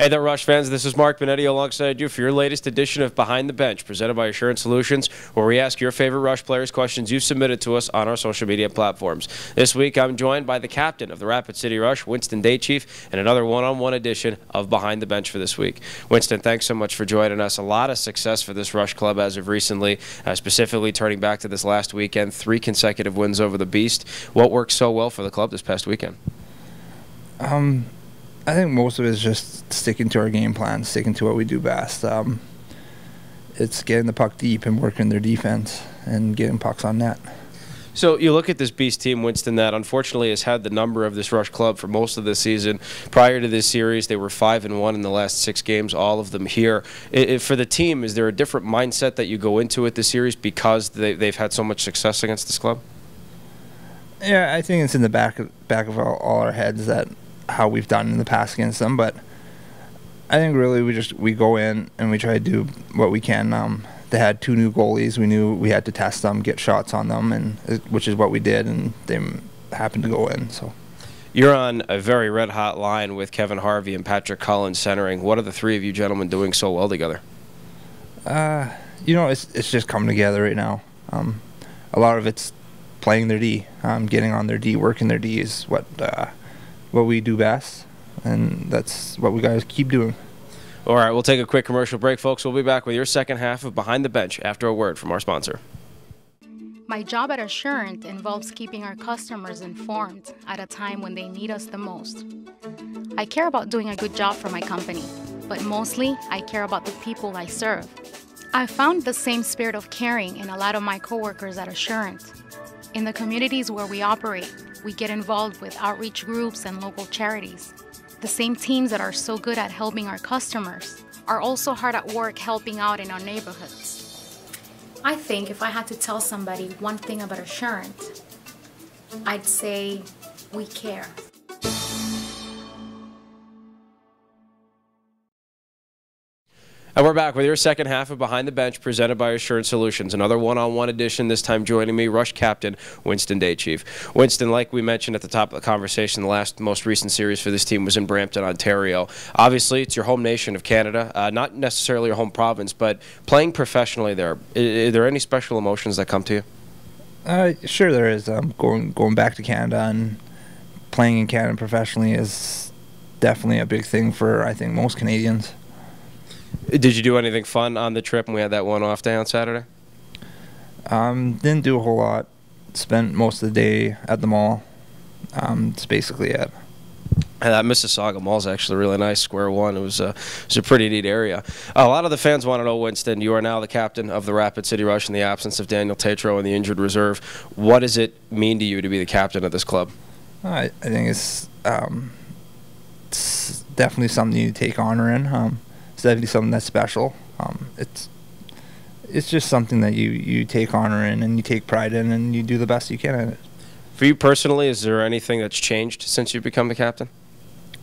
Hey there, Rush fans. This is Mark Benetti alongside you for your latest edition of Behind the Bench, presented by Assurance Solutions, where we ask your favorite Rush players questions you've submitted to us on our social media platforms. This week, I'm joined by the captain of the Rapid City Rush, Winston Day-Chief, and another one-on-one edition of Behind the Bench for this week. Winston, thanks so much for joining us. A lot of success for this Rush club as of recently, specifically turning back to this last weekend, 3 consecutive wins over the Beast. What worked so well for the club this past weekend? I think most of it is just sticking to our game plan, sticking to what we do best. It's getting the puck deep and working their defense and getting pucks on net. So you look at this Beast team, Winston, that unfortunately has had the number of this Rush club for most of the season. Prior to this series, they were 5-1 in the last 6 games, all of them here. For the team, is there a different mindset that you go into it this series because they've had so much success against this club? Yeah, I think it's in the back of all our heads that how we've done in the past against them, but I think really we go in and we try to do what we can. They had 2 new goalies. We knew we had to test them, get shots on them, and which is what we did, and they happened to go in. So you're on a very red-hot line with Kevin Harvey and Patrick Collins centering. What are the 3 of you gentlemen doing so well together? It's just coming together right now. A lot of it's playing their D, getting on their D, working their D is what we do best, and that's what we got to keep doing. All right, we'll take a quick commercial break, folks. We'll be back with your second half of Behind the Bench after a word from our sponsor. My job at Assurant involves keeping our customers informed at a time when they need us the most. I care about doing a good job for my company, but mostly I care about the people I serve. I found the same spirit of caring in a lot of my coworkers at Assurant. In the communities where we operate, we get involved with outreach groups and local charities. The same teams that are so good at helping our customers are also hard at work helping out in our neighborhoods. I think if I had to tell somebody one thing about Assurant, I'd say we care. And we're back with your second half of Behind the Bench, presented by Assurance Solutions. Another one-on-one edition, this time joining me, Rush captain Winston Day-Chief. Winston, like we mentioned at the top of the conversation, the most recent series for this team was in Brampton, Ontario. Obviously, it's your home nation of Canada, not necessarily your home province, but playing professionally there, are there any special emotions that come to you? Sure there is. Going back to Canada and playing in Canada professionally is definitely a big thing for, I think, most Canadians. Did you do anything fun on the trip when we had that one-off day on Saturday? Didn't do a whole lot. Spent most of the day at the mall. That's basically it. And that Mississauga Mall is actually really nice, Square One. It was a pretty neat area. A lot of the fans want to know, Winston, you are now the captain of the Rapid City Rush in the absence of Daniel Tatro and the injured reserve. What does it mean to you to be the captain of this club? I think it's definitely something you take honor in. It's definitely something that's special. It's just something that you take honor in and you take pride in and you do the best you can at it. For you personally, is there anything that's changed since you've become the captain?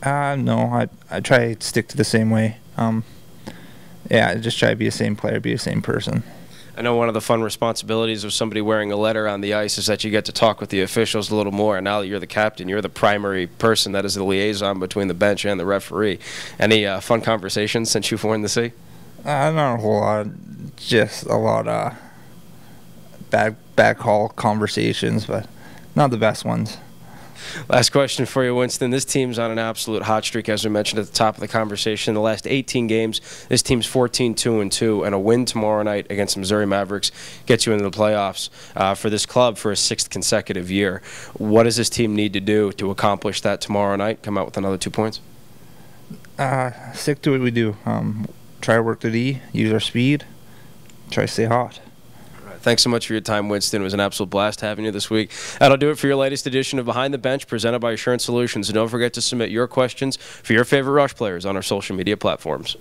No, I try to stick to the same way. I just try to be the same player, be the same person. I know one of the fun responsibilities of somebody wearing a letter on the ice is that you get to talk with the officials a little more. And now that you're the captain, you're the primary person that is the liaison between the bench and the referee. Any fun conversations since you've worn the C? Not a whole lot. Just a lot of bad call conversations, but not the best ones. Last question for you, Winston. This team's on an absolute hot streak, as we mentioned at the top of the conversation. In the last 18 games, this team's 14-2-2, and a win tomorrow night against the Missouri Mavericks gets you into the playoffs for this club for a 6th consecutive year. What does this team need to do to accomplish that tomorrow night, come out with another 2 points? Stick to what we do. Try to work the D, use our speed, try to stay hot. Thanks so much for your time, Winston. It was an absolute blast having you this week. That'll do it for your latest edition of Behind the Bench, presented by Assurance Solutions. And don't forget to submit your questions for your favorite Rush players on our social media platforms.